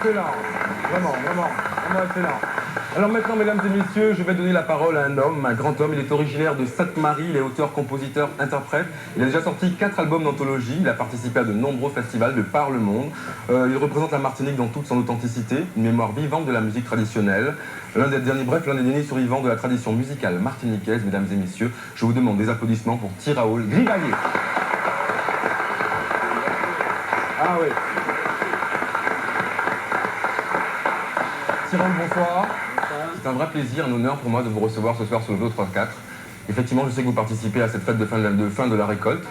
Excellent, vraiment excellent. Alors maintenant, mesdames et messieurs, je vais donner la parole à un homme, un grand homme. Il est originaire de Sainte-Marie, il est auteur, compositeur, interprète. Il a déjà sorti 4 albums d'anthologie, il a participé à de nombreux festivals de par le monde. Il représente la Martinique dans toute son authenticité, une mémoire vivante de la musique traditionnelle. L'un des derniers survivants de la tradition musicale martiniquaise, mesdames et messieurs. Je vous demande des applaudissements pour Tiraoul Gribaillé. Ah oui. Tiraoul, bonsoir. C'est un vrai plaisir, un honneur pour moi de vous recevoir ce soir sur le 234. Effectivement, je sais que vous participez à cette fête de fin de la récolte.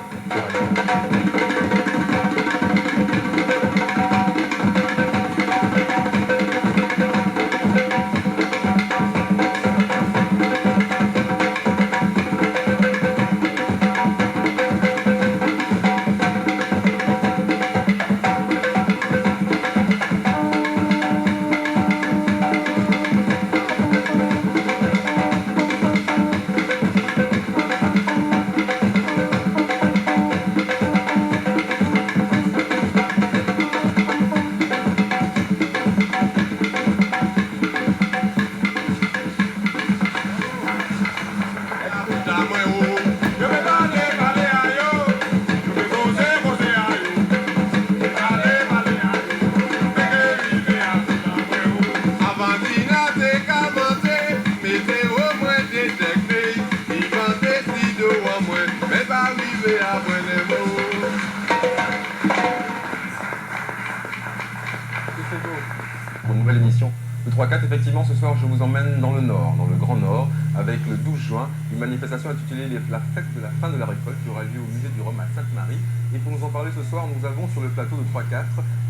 Pour une nouvelle émission. Le 3-4, effectivement, ce soir, je vous emmène dans le Nord, dans le Grand Nord, avec le 12 juin, une manifestation intitulée La fête de la fin de la récolte qui aura lieu au musée du Rhum à Sainte-Marie. Et pour nous en parler ce soir, nous avons sur le plateau de 3-4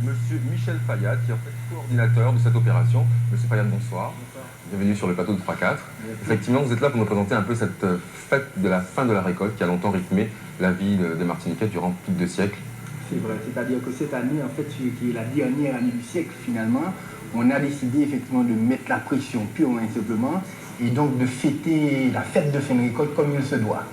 Monsieur Michel Fayad, qui est en fait coordinateur de cette opération. Monsieur Fayad, bonsoir. Bonsoir. Bienvenue sur le plateau de 3-4. Effectivement, vous êtes là pour nous présenter un peu cette fête de la fin de la récolte qui a longtemps rythmé la vie des Martiniquais durant plus de 2 siècles. C'est vrai, c'est-à-dire que cette année, en fait, qui est la dernière année du siècle, finalement, on a décidé effectivement de mettre la pression purement et simplement, et donc de fêter la fête de fin de récolte comme il se doit.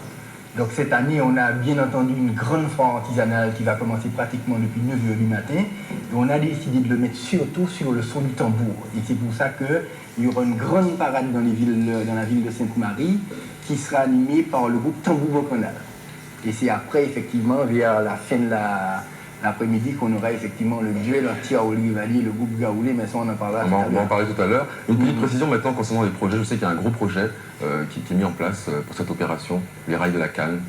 Donc cette année, on a bien entendu une grande foire artisanale qui va commencer pratiquement depuis 9h du matin, et on a décidé de le mettre surtout sur le son du tambour. Et c'est pour ça qu'il y aura une grande parade dans la ville de Sainte-Marie, qui sera animée par le groupe Tambour Bacchanal. Et c'est après, effectivement, vers la fin de l'après-midi, qu'on aura effectivement le duel entre Tiraoul Gribaillé et le groupe Gaoulé, mais ça, on en parlera tout à l'heure. On va en parler tout à l'heure. Une petite précision maintenant concernant les projets. Je sais qu'il y a un gros projet qui est mis en place pour cette opération, les Rails de la Canne.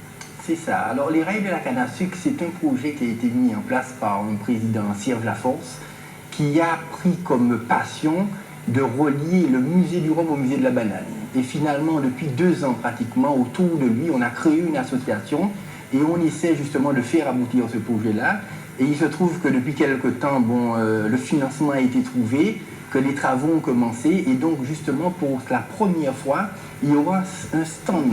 C'est ça. Alors, les Rails de la Canne à sucre, c'est un projet qui a été mis en place par un président, Serge Laforce, qui a pris comme passion de relier le musée du Rhum au musée de la banane. Et finalement, depuis 2 ans pratiquement, autour de lui, on a créé une association et on essaie justement de faire aboutir ce projet-là. Et il se trouve que depuis quelque temps, le financement a été trouvé, que les travaux ont commencé. Et donc, justement, pour la première fois, il y aura un stand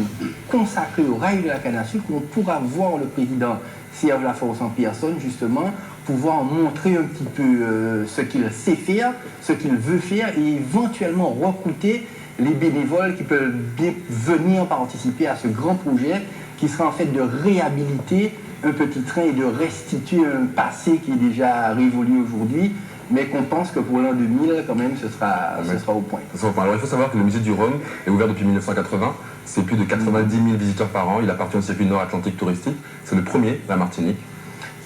consacré au rail de la canne à sucre où on pourra voir le président Serge Laforce en personne, justement, pouvoir montrer un petit peu ce qu'il sait faire, ce qu'il veut faire et éventuellement recruter les bénévoles qui peuvent bien venir participer à ce grand projet qui sera en fait de réhabiliter un petit train et de restituer un passé qui est déjà révolu aujourd'hui, mais qu'on pense que pour l'an 2000, quand même, ce sera au point. Alors, il faut savoir que le musée du Rhum est ouvert depuis 1980. C'est plus de 90 000 visiteurs par an. Il appartient au circuit nord-atlantique touristique. C'est le premier de la Martinique.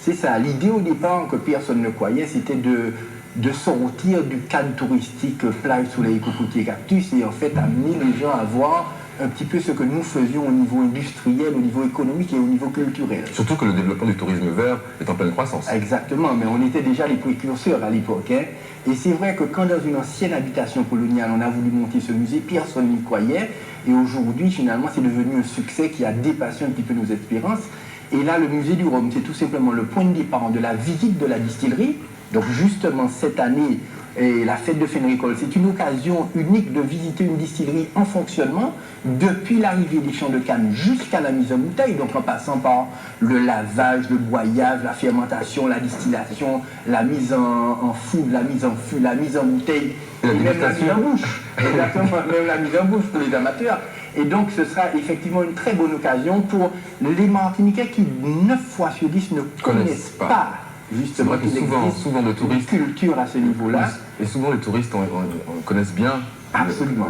C'est ça. L'idée au départ, que personne ne croyait, c'était de sortir du cadre touristique plage, soleil, cocotier, cactus et en fait amener les gens à voir un petit peu ce que nous faisions au niveau industriel, au niveau économique et au niveau culturel. Surtout que le développement du tourisme vert est en pleine croissance. Exactement, mais on était déjà les précurseurs à l'époque. Hein. Et c'est vrai que quand dans une ancienne habitation coloniale, on a voulu monter ce musée, personne n'y croyait. Et aujourd'hui, finalement, c'est devenu un succès qui a dépassé un petit peu nos espérances. Et là, le musée du Rhum, c'est tout simplement le point de départ de la visite de la distillerie. Donc justement, cette année, et la fête de fin de récolte, c'est une occasion unique de visiter une distillerie en fonctionnement depuis l'arrivée des champs de canne jusqu'à la mise en bouteille, donc en passant par le lavage, le broyage, la fermentation, la distillation, la mise en foudre, la mise en fût, la mise en bouteille et même la mise en bouche. Exactement, même la mise en bouche pour les amateurs. Et donc ce sera effectivement une très bonne occasion pour les Martiniquais qui 9 fois sur 10 ne connaissent pas. C'est vrai que souvent de touristes culture à ce niveau-là. Et souvent les touristes connaissent bien absolument,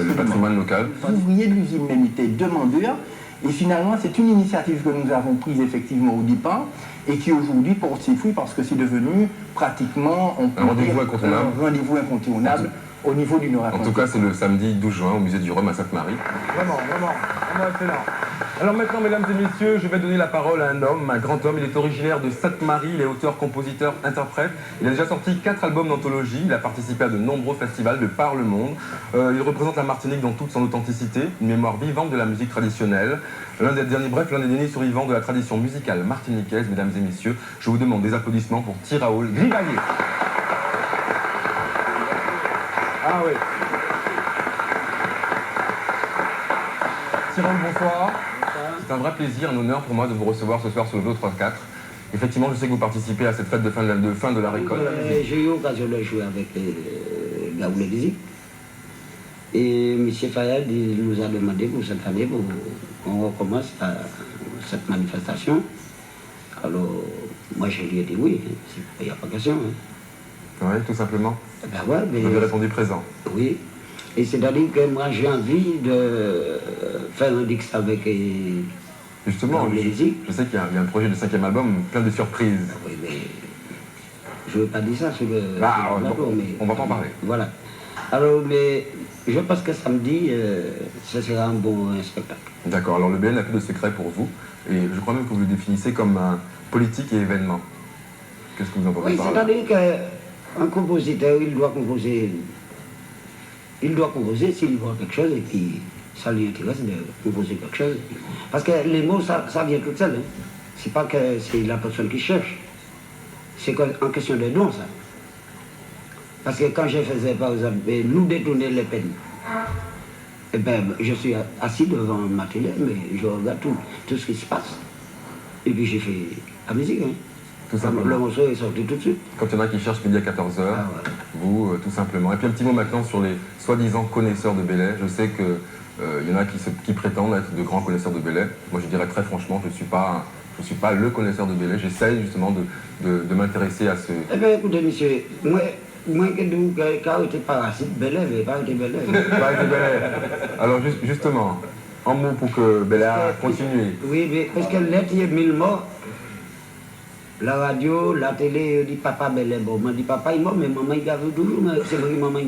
le patrimoine local. L'ouvrier de l'usine même était demandeur. Et finalement, c'est une initiative que nous avons prise effectivement au départ et qui aujourd'hui porte ses fruits parce que c'est devenu pratiquement un rendez-vous incontournable au niveau du Nord-Atlantique. En tout cas, c'est le samedi 12 juin au musée du Rhum à Sainte-Marie. Vraiment excellent. Alors maintenant, mesdames et messieurs, je vais donner la parole à un homme, un grand homme. Il est originaire de Sainte-Marie, il est auteur, compositeur, interprète. Il a déjà sorti 4 albums d'anthologie, il a participé à de nombreux festivals de par le monde. Il représente la Martinique dans toute son authenticité, une mémoire vivante de la musique traditionnelle. L'un des derniers survivants de la tradition musicale martiniquaise, mesdames et messieurs. Je vous demande des applaudissements pour Thiraoul Grivalier. Ah oui. Thiraoul, bonsoir. C'est un vrai plaisir, un honneur pour moi de vous recevoir ce soir sur le Vélo 34. Effectivement, je sais que vous participez à cette fête de fin de la récolte. J'ai eu l'occasion de jouer avec Gaoulé Lizik. Et M. Fayad nous a demandé pour cette année qu'on recommence cette manifestation. Alors, moi je lui ai dit oui, il n'y a pas question. Hein. Oui, tout simplement. Ben ouais, mais... Vous avez répondu présent. Oui. Et c'est-à-dire que moi j'ai envie de faire un disque avec justement, je sais qu'il y a un projet de 5e album, plein de surprises. Oui, mais je ne veux pas dire ça sur le plateau, mais... On va pas en parler. Voilà. Alors, mais je pense que samedi, ce sera un bon spectacle. D'accord, alors le BN n'a plus de secret pour vous, et je crois même que vous le définissez comme un politique et événement. Qu'est-ce que vous en pensez par là? Oui, c'est-à-dire qu'un compositeur, il doit composer s'il voit quelque chose et puis ça lui intéresse de composer quelque chose. Parce que les mots, ça vient tout seul. Hein. C'est pas que c'est la personne qui cherche. C'est en question de don, ça. Parce que quand je faisais, par exemple, nous détourner les peines, eh ben, je suis assis devant ma télé, mais je regarde tout ce qui se passe. Et puis j'ai fait la musique. Hein. Tout simplement. Le morceau est sorti tout de suite. Quand il y en a qui cherchent midi à 14h, voilà. Vous, tout simplement. Et puis un petit mot maintenant sur les soi-disant connaisseurs de Belley. Je sais que y en a qui prétendent être de grands connaisseurs de Belley. Moi, je dirais très franchement, je ne suis pas le connaisseur de Belley. J'essaye justement de m'intéresser à ce... Eh bien, écoutez, monsieur, moi que nous, quand j'étais parasite, Belley, mais pas été Belley. Pas été Belley. Alors, justement, un mot pour que Belley continue. Oui, mais parce que là, il y a 1000 morts. La radio, la télé, dit papa Belley. Bon, moi, dit papa, il est mort, mais maman, il garde toujours. C'est vrai, maman.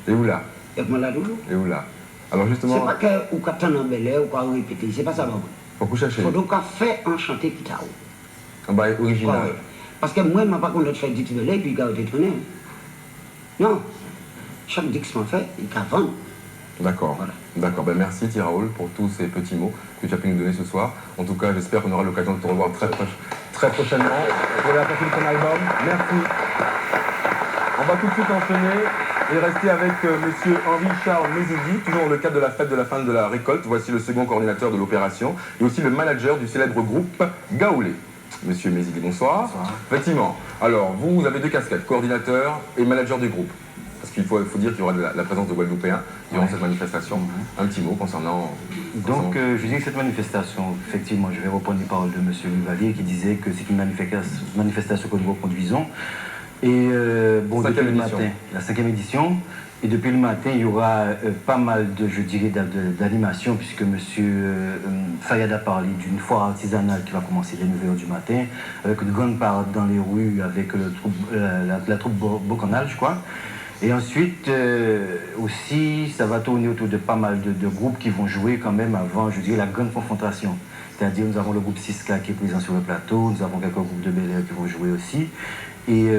Et où là? Et moi, là, toujours. Et où là? Alors, justement... C'est pas que ou quand on Belley ou quoi répéter, c'est pas ça, maman. Faut chercher. Il faut donc faire enchanter Pitao. Un bail original. Ouais. Parce que moi, je ne sais pas qu'on a fait du Belley, puis il a été tourné. Non. Chaque disque qu'on fait, il a vendre. D'accord. Voilà. D'accord. Ben, merci Thiraoul pour tous ces petits mots que tu as pu nous donner ce soir. En tout cas, j'espère qu'on aura l'occasion de te revoir très prochainement pour la sortie de ton album. Merci. On va tout de suite enchaîner et rester avec monsieur Henri-Charles Mézidi, toujours dans le cadre de la fête de la fin de la récolte. Voici le second coordinateur de l'opération et aussi le manager du célèbre groupe Gaoulé. Monsieur Mézidi, bonsoir. Bonsoir. Effectivement. Alors, vous avez 2 casquettes, coordinateur et manager du groupe. Parce qu'il faut dire qu'il y aura la présence de Guadeloupéens durant cette manifestation. Un petit mot concernant... Donc, je dis que cette manifestation, effectivement, je vais reprendre les paroles de M. Grivalier qui disait que c'est une manifestation que nous reconduisons. Et bon, depuis le matin, la 5e édition, et depuis le matin, il y aura pas mal de, je dirais, d'animation, puisque M. Fayad a parlé d'une foire artisanale qui va commencer dès 9h du matin, avec une grande parade dans les rues, avec la troupe Bocanal, je crois. Et ensuite, aussi, ça va tourner autour de pas mal de groupes qui vont jouer quand même avant, je dirais, la grande confrontation. C'est-à-dire, nous avons le groupe Siska qui est présent sur le plateau, nous avons quelques groupes de Bel Air qui vont jouer aussi. Et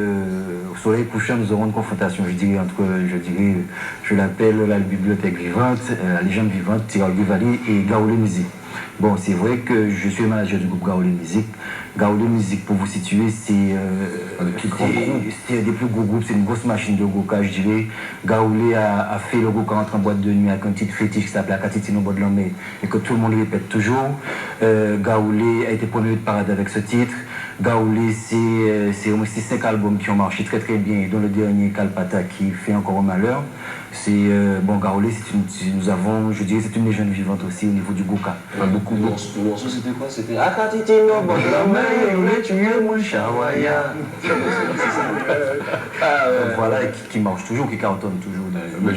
au soleil couchant, nous aurons une confrontation, je dirais, entre, je l'appelle la bibliothèque vivante, la légende vivante, Thierry Duvalier et Gaoulé Musique. Bon, c'est vrai que je suis le manager du groupe Gaoulé Musique. Gaoulé Musique, pour vous situer, c'est un des plus gros groupes, c'est une grosse machine de goka, je dirais. Gaoulé a fait le goka entre en boîte de nuit avec un titre fétiche qui s'appelle La Catitine au bord de la mer et que tout le monde répète toujours. Gaoulé a été premier de parade avec ce titre. Gaoulé, c'est 5 albums qui ont marché très très bien, dont le dernier Kalpata qui fait encore un malheur. Bon, Gaoulé, nous avons, je dirais, c'est une légende vivante aussi au niveau du goka. Beaucoup de morceaux, c'était quoi? C'était Akatitino, bon de la main, on tu es mon chawaya. Voilà, qui marche toujours, qui cartonne toujours. Mais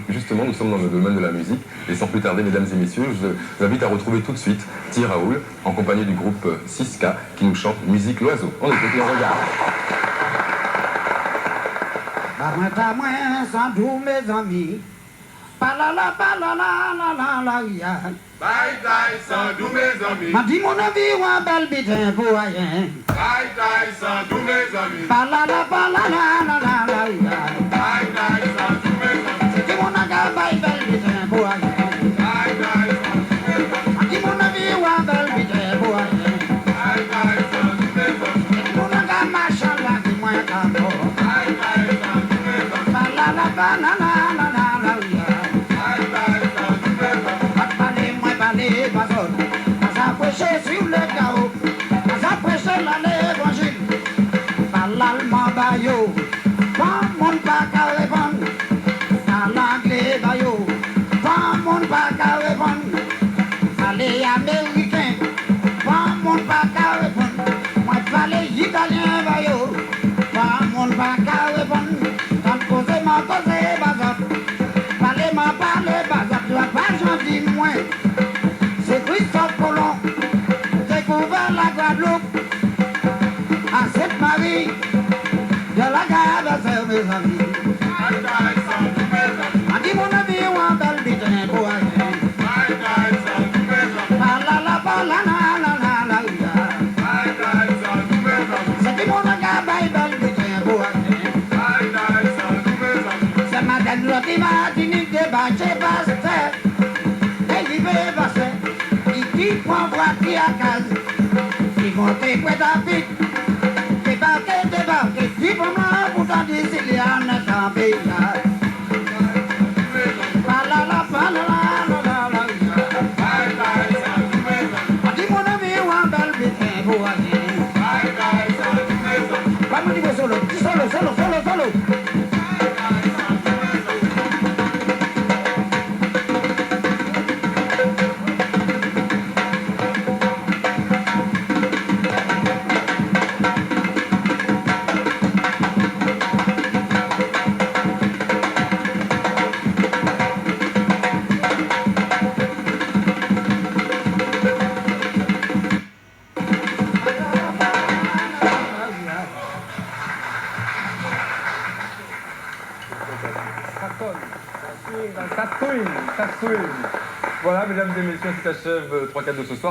justement, nous sommes dans le domaine de la musique, et sans plus tarder, mesdames et messieurs, je vous invite à retrouver tout de suite Thierry Raoul, en compagnie du groupe Siska, qui nous chante Musique l'Oiseau. On écoute et on regarde. Pas moins, sans tous mes amis. Palala, ya. Bye bye, sans tous mes amis. M'a dit mon avis, ou un bel bitin pour rien. Bye bye, sans tous mes amis. Palala, ya. Bye bye, sans tous mes amis. C'est mon aga, bye, bel bitin pour rien. Bye bye, sans tous mes amis. M'a dit mon avis, ou un bel bitin pour rien. Bye bye, sans tous mes amis. C'est mon aga, machallah, qui moins qu'à mort. Bye bye, sans tous mes amis. Palala, ya. Bye bye, sans tous mes amis. Pas parler, moins parler, pas sonne. Pas s'approcher sur le chaos. Pas s'approcher dans l'évangile. Par l'allemand, bayo. Pas mon pas qu'à répondre. Par l'anglais, bayo. Pas mon pas qu'à répondre. Par les américains. Pas mon pas qu'à répondre. Moi, par les italiens, bayo. Pas mon pas qu'à répondre. Quand causer, ma causer, bazar. Parlez, bazar, tu vas pas gentil, moi. C'est Christophe Colomb, découvert la Guadeloupe, à Sainte-Marie, de la garde à mes amis. Bye bye, sans tous mes amis. A dit mon ami, ou un bel bitin pour aller. Bye bye, sans tous mes amis. Palala, ya. Bye bye, sans tous mes amis. C'est dit mon aga, bel bitin pour aller. Bye bye, sans tous mes amis. C'est madame Loti Martinique de Baché Bastet. Et il veut passer. Il dit prends voiture à case. Ils vont te prêter à vite. Débarquer. Dis pour moi, pourtant d'ici il y a un campé là. Palala, ya. Bye bye, sans tous mes amis. Dis mon ami, ou un bel bitin pour aller. Bye bye, sans tous mes amis. Va me dire solo. Solo. Ça swing. Voilà, mesdames et messieurs, c'est achève 3-4 de ce soir.